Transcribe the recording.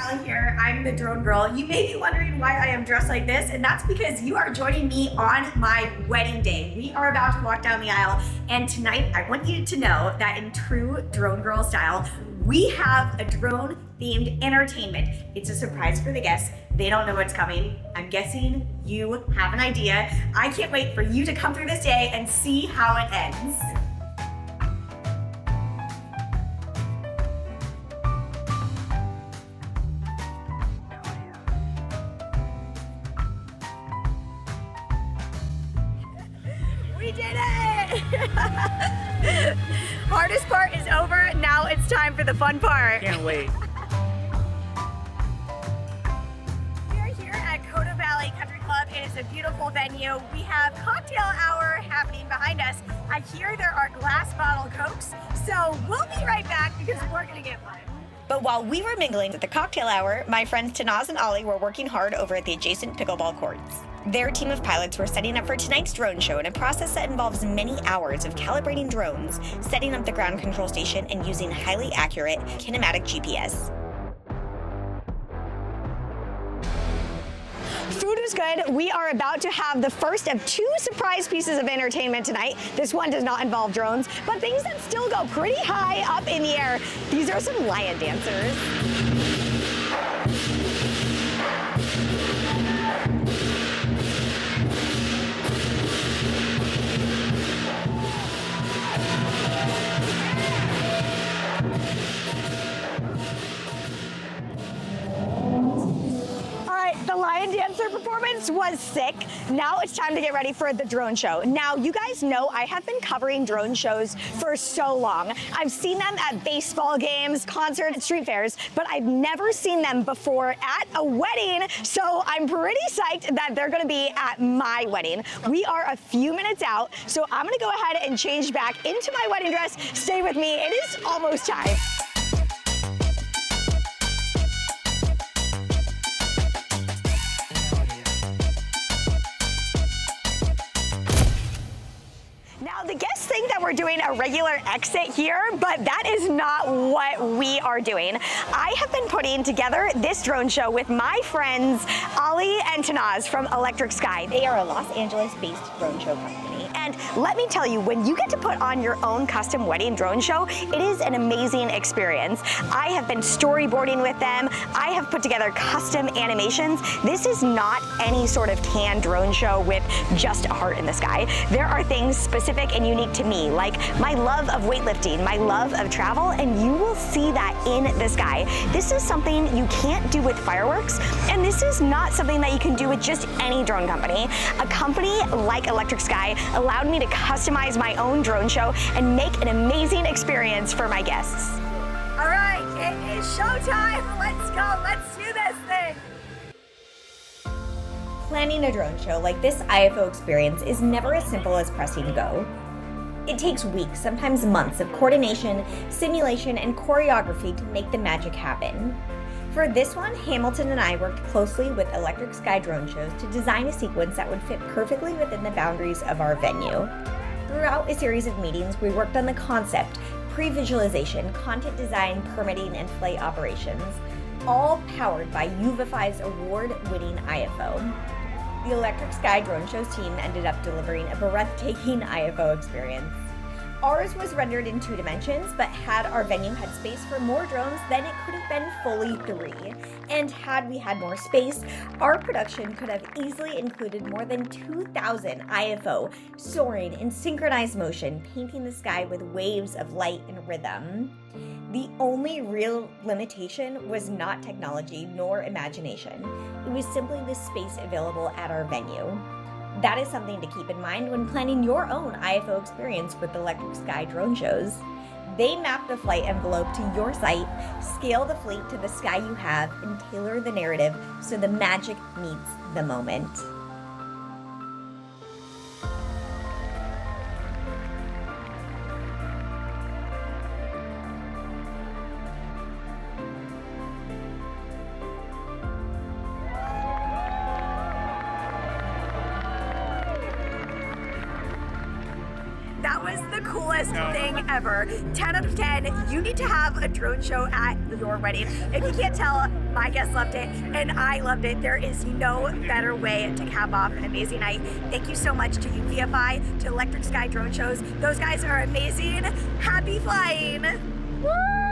Allie here. I'm the drone girl. You may be wondering why I am dressed like this, and that's because you are joining me on my wedding day. We are about to walk down the aisle, and tonight I want you to know that in true drone girl style, we have a drone-themed entertainment. It's a surprise for the guests. They don't know what's coming. I'm guessing you have an idea. I can't wait for you to come through this day and see how it ends. We did it! Hardest part is over. Now it's time for the fun part. Can't wait. We are here at Coda Valley Country Club. It is a beautiful venue. We have cocktail hour happening behind us. I hear there are glass bottle Cokes, so we'll be right back because we're gonna get one. But while we were mingling at the cocktail hour, my friends Tanaz and Ollie were working hard over at the adjacent pickleball courts. Their team of pilots were setting up for tonight's drone show in a process that involves many hours of calibrating drones, setting up the ground control station, and using highly accurate kinematic GPS. Food was good. We are about to have the first of two surprise pieces of entertainment tonight. This one does not involve drones, but things that still go pretty high up in the air. These are some lion dancers. The lion dancer performance was sick. Now it's time to get ready for the drone show. Now, you guys know I have been covering drone shows for so long. I've seen them at baseball games, concerts, street fairs, but I've never seen them before at a wedding. So I'm pretty psyched that they're gonna be at my wedding. We are a few minutes out, so I'm gonna go ahead and change back into my wedding dress. Stay with me, it is almost time. Now, the guests think that we're doing a regular exit here, but that is not what we are doing. I have been putting together this drone show with my friends, Ollie and Tanaz from Electric Sky. They are a Los Angeles-based drone show company. And let me tell you, when you get to put on your own custom wedding drone show, it is an amazing experience. I have been storyboarding with them. I have put together custom animations. This is not any sort of canned drone show with just a heart in the sky. There are things specific and unique to me, like my love of weightlifting, my love of travel, and you will see that in the sky. This is something you can't do with fireworks, and this is not something that you can do with just any drone company. A company like Electric Sky allowed me to customize my own drone show and make an amazing experience for my guests. All right, it is showtime. Let's go. Let's do this thing. Planning a drone show like this IFO experience is never as simple as pressing go. It takes weeks, sometimes months of coordination, simulation, and choreography to make the magic happen. For this one, Hamilton and I worked closely with Electric Sky Drone Shows to design a sequence that would fit perfectly within the boundaries of our venue. Throughout a series of meetings, we worked on the concept, pre-visualization, content design, permitting, and flight operations, all powered by UVify's award-winning IFO. The Electric Sky Drone Show's team ended up delivering a breathtaking IFO experience. Ours was rendered in 2 dimensions, but had our venue had space for more drones, then it could have been fully 3. And had we had more space, our production could have easily included more than 2,000 IFO soaring in synchronized motion, painting the sky with waves of light and rhythm. The only real limitation was not technology nor imagination. It was simply the space available at our venue. That is something to keep in mind when planning your own IFO experience with Electric Sky Drone Shows. They map the flight envelope to your site, scale the fleet to the sky you have, and tailor the narrative so the magic meets the moment. That was the coolest thing ever. 10 out of 10. You need to have a drone show at your wedding. If you can't tell, my guests loved it, and I loved it. There is no better way to cap off an amazing night. Thank you so much to VFI, to Electric Sky Drone Shows. Those guys are amazing. Happy flying! Woo!